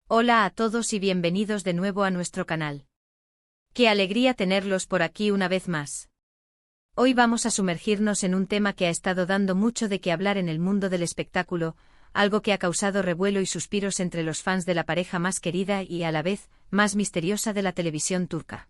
Hola a todos y bienvenidos de nuevo a nuestro canal. Qué alegría tenerlos por aquí una vez más. Hoy vamos a sumergirnos en un tema que ha estado dando mucho de qué hablar en el mundo del espectáculo, algo que ha causado revuelo y suspiros entre los fans de la pareja más querida y a la vez más misteriosa de la televisión turca.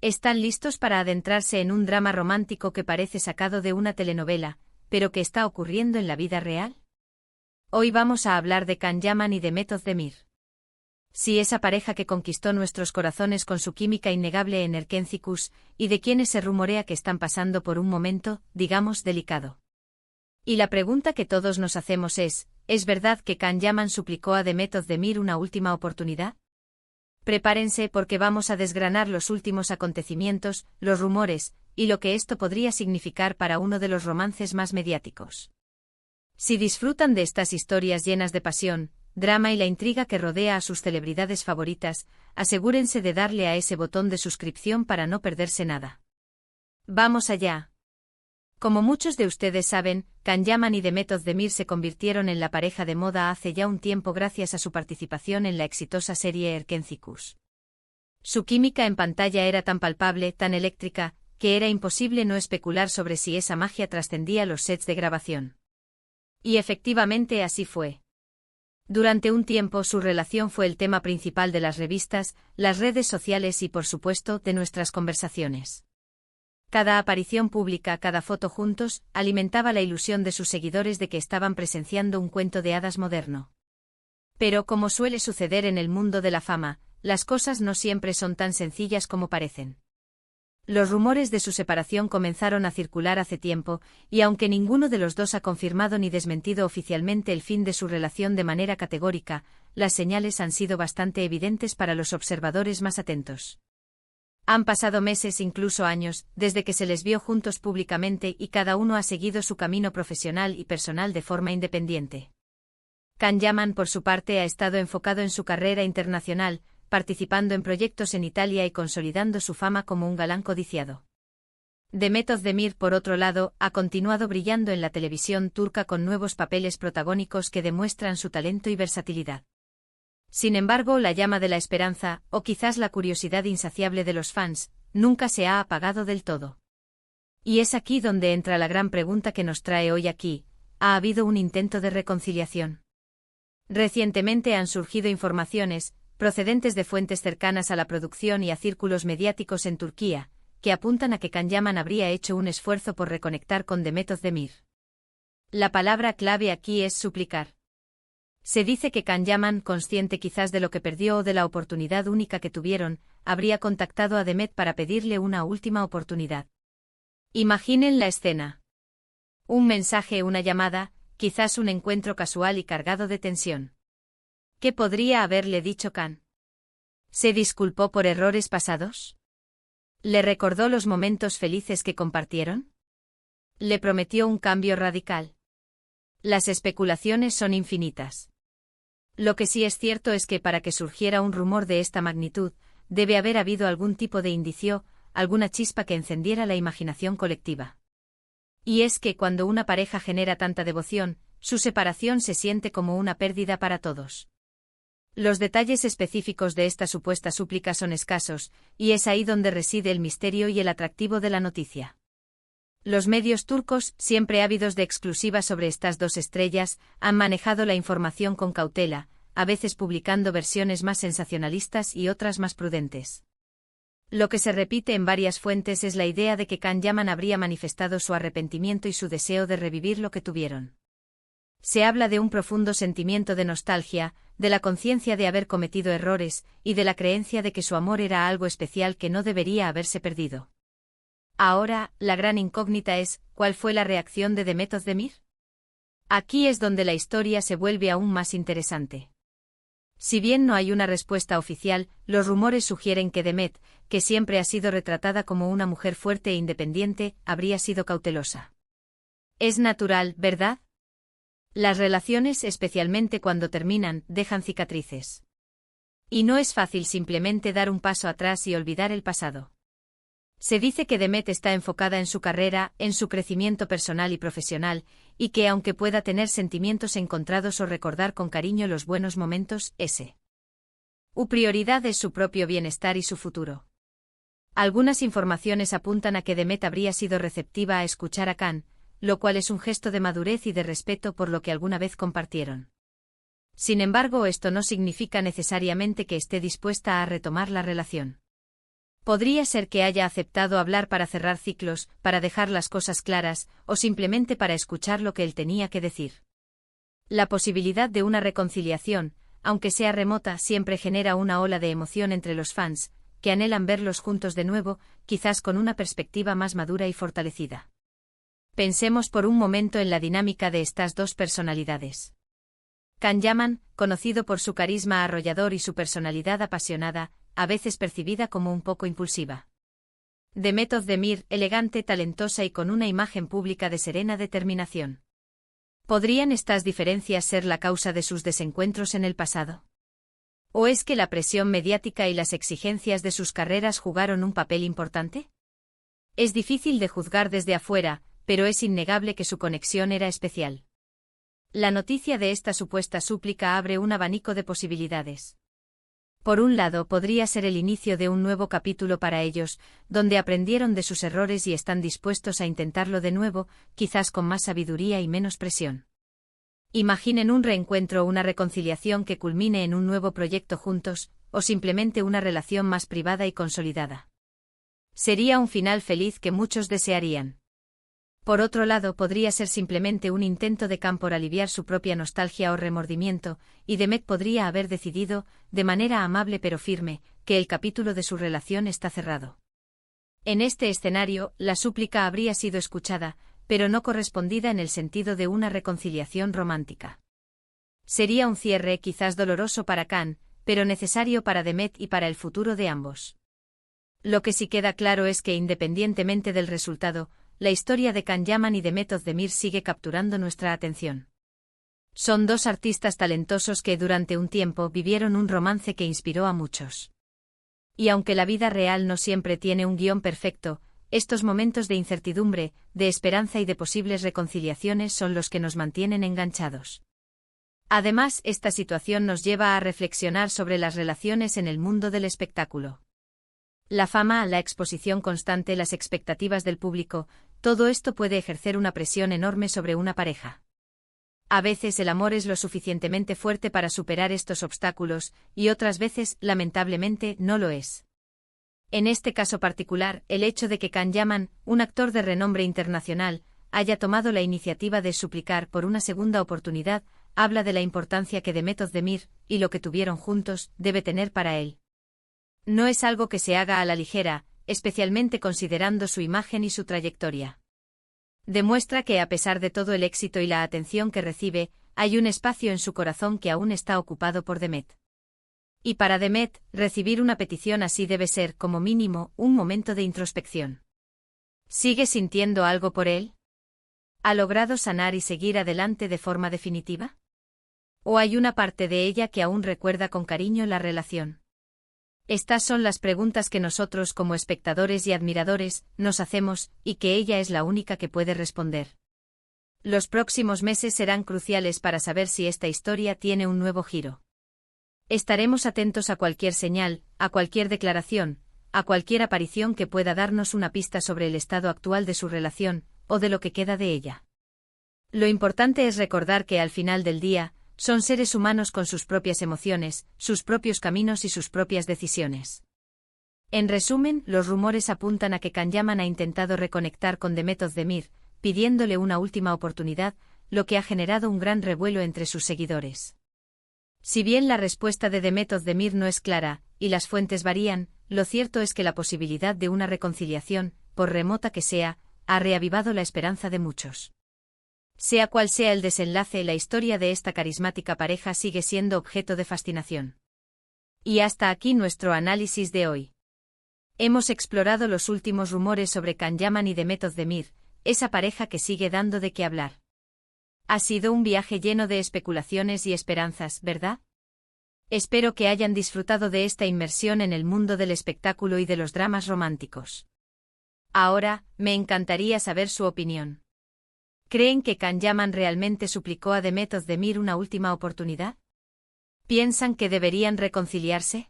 ¿Están listos para adentrarse en un drama romántico que parece sacado de una telenovela, pero que está ocurriendo en la vida real? Hoy vamos a hablar de Can Yaman y Demet Özdemir. Sí, esa pareja que conquistó nuestros corazones con su química innegable en Erkencikus, y de quienes se rumorea que están pasando por un momento, digamos, delicado. Y la pregunta que todos nos hacemos ¿es verdad que Can Yaman suplicó a Demet Özdemir una última oportunidad? Prepárense porque vamos a desgranar los últimos acontecimientos, los rumores, y lo que esto podría significar para uno de los romances más mediáticos. Si disfrutan de estas historias llenas de pasión, drama y la intriga que rodea a sus celebridades favoritas, asegúrense de darle a ese botón de suscripción para no perderse nada. ¡Vamos allá! Como muchos de ustedes saben, Can Yaman y Demet Özdemir se convirtieron en la pareja de moda hace ya un tiempo gracias a su participación en la exitosa serie Erkencikus. Su química en pantalla era tan palpable, tan eléctrica, que era imposible no especular sobre si esa magia trascendía los sets de grabación. Y efectivamente así fue. Durante un tiempo su relación fue el tema principal de las revistas, las redes sociales y por supuesto de nuestras conversaciones. Cada aparición pública, cada foto juntos, alimentaba la ilusión de sus seguidores de que estaban presenciando un cuento de hadas moderno. Pero como suele suceder en el mundo de la fama, las cosas no siempre son tan sencillas como parecen. Los rumores de su separación comenzaron a circular hace tiempo, y aunque ninguno de los dos ha confirmado ni desmentido oficialmente el fin de su relación de manera categórica, las señales han sido bastante evidentes para los observadores más atentos. Han pasado meses, incluso años, desde que se les vio juntos públicamente y cada uno ha seguido su camino profesional y personal de forma independiente. Can Yaman, por su parte, ha estado enfocado en su carrera internacional, participando en proyectos en Italia y consolidando su fama como un galán codiciado. Demet Özdemir, por otro lado, ha continuado brillando en la televisión turca con nuevos papeles protagónicos que demuestran su talento y versatilidad. Sin embargo, la llama de la esperanza, o quizás la curiosidad insaciable de los fans, nunca se ha apagado del todo. Y es aquí donde entra la gran pregunta que nos trae hoy aquí: ¿ha habido un intento de reconciliación? Recientemente han surgido informaciones, procedentes de fuentes cercanas a la producción y a círculos mediáticos en Turquía, que apuntan a que Can Yaman habría hecho un esfuerzo por reconectar con Demet Özdemir. La palabra clave aquí es suplicar. Se dice que Can Yaman, consciente quizás de lo que perdió o de la oportunidad única que tuvieron, habría contactado a Demet para pedirle una última oportunidad. Imaginen la escena. Un mensaje, una llamada, quizás un encuentro casual y cargado de tensión. ¿Qué podría haberle dicho Can? ¿Se disculpó por errores pasados? ¿Le recordó los momentos felices que compartieron? ¿Le prometió un cambio radical? Las especulaciones son infinitas. Lo que sí es cierto es que para que surgiera un rumor de esta magnitud, debe haber habido algún tipo de indicio, alguna chispa que encendiera la imaginación colectiva. Y es que cuando una pareja genera tanta devoción, su separación se siente como una pérdida para todos. Los detalles específicos de esta supuesta súplica son escasos, y es ahí donde reside el misterio y el atractivo de la noticia. Los medios turcos, siempre ávidos de exclusivas sobre estas dos estrellas, han manejado la información con cautela, a veces publicando versiones más sensacionalistas y otras más prudentes. Lo que se repite en varias fuentes es la idea de que Can Yaman habría manifestado su arrepentimiento y su deseo de revivir lo que tuvieron. Se habla de un profundo sentimiento de nostalgia, de la conciencia de haber cometido errores, y de la creencia de que su amor era algo especial que no debería haberse perdido. Ahora, la gran incógnita es, ¿cuál fue la reacción de Demet Özdemir? Aquí es donde la historia se vuelve aún más interesante. Si bien no hay una respuesta oficial, los rumores sugieren que Demet, que siempre ha sido retratada como una mujer fuerte e independiente, habría sido cautelosa. Es natural, ¿verdad? Las relaciones, especialmente cuando terminan, dejan cicatrices. Y no es fácil simplemente dar un paso atrás y olvidar el pasado. Se dice que Demet está enfocada en su carrera, en su crecimiento personal y profesional, y que aunque pueda tener sentimientos encontrados o recordar con cariño los buenos momentos, Su prioridad es su propio bienestar y su futuro. Algunas informaciones apuntan a que Demet habría sido receptiva a escuchar a Khan, lo cual es un gesto de madurez y de respeto por lo que alguna vez compartieron. Sin embargo, esto no significa necesariamente que esté dispuesta a retomar la relación. Podría ser que haya aceptado hablar para cerrar ciclos, para dejar las cosas claras, o simplemente para escuchar lo que él tenía que decir. La posibilidad de una reconciliación, aunque sea remota, siempre genera una ola de emoción entre los fans, que anhelan verlos juntos de nuevo, quizás con una perspectiva más madura y fortalecida. Pensemos por un momento en la dinámica de estas dos personalidades. Khan Yaman, conocido por su carisma arrollador y su personalidad apasionada, a veces percibida como un poco impulsiva. Demet Özdemir, elegante, talentosa y con una imagen pública de serena determinación. ¿Podrían estas diferencias ser la causa de sus desencuentros en el pasado? ¿O es que la presión mediática y las exigencias de sus carreras jugaron un papel importante? Es difícil de juzgar desde afuera, pero es innegable que su conexión era especial. La noticia de esta supuesta súplica abre un abanico de posibilidades. Por un lado, podría ser el inicio de un nuevo capítulo para ellos, donde aprendieron de sus errores y están dispuestos a intentarlo de nuevo, quizás con más sabiduría y menos presión. Imaginen un reencuentro o una reconciliación que culmine en un nuevo proyecto juntos, o simplemente una relación más privada y consolidada. Sería un final feliz que muchos desearían. Por otro lado, podría ser simplemente un intento de Khan por aliviar su propia nostalgia o remordimiento, y Demet podría haber decidido, de manera amable pero firme, que el capítulo de su relación está cerrado. En este escenario, la súplica habría sido escuchada, pero no correspondida en el sentido de una reconciliación romántica. Sería un cierre quizás doloroso para Khan, pero necesario para Demet y para el futuro de ambos. Lo que sí queda claro es que independientemente del resultado, la historia de Khan Yaman y Demet Özdemir sigue capturando nuestra atención. Son dos artistas talentosos que durante un tiempo vivieron un romance que inspiró a muchos. Y aunque la vida real no siempre tiene un guión perfecto, estos momentos de incertidumbre, de esperanza y de posibles reconciliaciones son los que nos mantienen enganchados. Además, esta situación nos lleva a reflexionar sobre las relaciones en el mundo del espectáculo. La fama, la exposición constante, las expectativas del público, todo esto puede ejercer una presión enorme sobre una pareja. A veces el amor es lo suficientemente fuerte para superar estos obstáculos, y otras veces, lamentablemente, no lo es. En este caso particular, el hecho de que Khan Yaman, un actor de renombre internacional, haya tomado la iniciativa de suplicar por una segunda oportunidad, habla de la importancia que Demet Özdemir, y lo que tuvieron juntos, debe tener para él. No es algo que se haga a la ligera, especialmente considerando su imagen y su trayectoria. Demuestra que a pesar de todo el éxito y la atención que recibe, hay un espacio en su corazón que aún está ocupado por Demet. Y para Demet, recibir una petición así debe ser, como mínimo, un momento de introspección. ¿Sigue sintiendo algo por él? ¿Ha logrado sanar y seguir adelante de forma definitiva? ¿O hay una parte de ella que aún recuerda con cariño la relación? Estas son las preguntas que nosotros como espectadores y admiradores nos hacemos, y que ella es la única que puede responder. Los próximos meses serán cruciales para saber si esta historia tiene un nuevo giro. Estaremos atentos a cualquier señal, a cualquier declaración, a cualquier aparición que pueda darnos una pista sobre el estado actual de su relación, o de lo que queda de ella. Lo importante es recordar que al final del día, son seres humanos con sus propias emociones, sus propios caminos y sus propias decisiones. En resumen, los rumores apuntan a que Khan Yaman ha intentado reconectar con Demet Özdemir, pidiéndole una última oportunidad, lo que ha generado un gran revuelo entre sus seguidores. Si bien la respuesta de Demet Özdemir no es clara, y las fuentes varían, lo cierto es que la posibilidad de una reconciliación, por remota que sea, ha reavivado la esperanza de muchos. Sea cual sea el desenlace, la historia de esta carismática pareja sigue siendo objeto de fascinación. Y hasta aquí nuestro análisis de hoy. Hemos explorado los últimos rumores sobre Khan Yaman y Demet Özdemir, esa pareja que sigue dando de qué hablar. Ha sido un viaje lleno de especulaciones y esperanzas, ¿verdad? Espero que hayan disfrutado de esta inmersión en el mundo del espectáculo y de los dramas románticos. Ahora, me encantaría saber su opinión. ¿Creen que Khan Yaman realmente suplicó a Demet Özdemir una última oportunidad? ¿Piensan que deberían reconciliarse?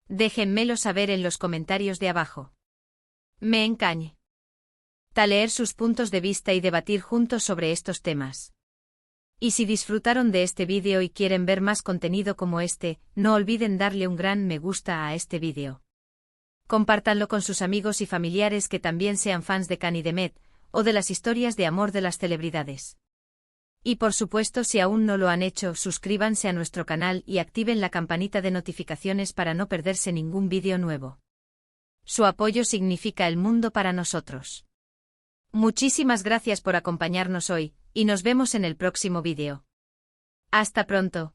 Déjenmelo saber en los comentarios de abajo. Me encañe leer sus puntos de vista y debatir juntos sobre estos temas. Y si disfrutaron de este vídeo y quieren ver más contenido como este, no olviden darle un gran me gusta a este vídeo. Compártanlo con sus amigos y familiares que también sean fans de Khan y Demet, o de las historias de amor de las celebridades. Y por supuesto, si aún no lo han hecho, suscríbanse a nuestro canal y activen la campanita de notificaciones para no perderse ningún vídeo nuevo. Su apoyo significa el mundo para nosotros. Muchísimas gracias por acompañarnos hoy, y nos vemos en el próximo vídeo. Hasta pronto.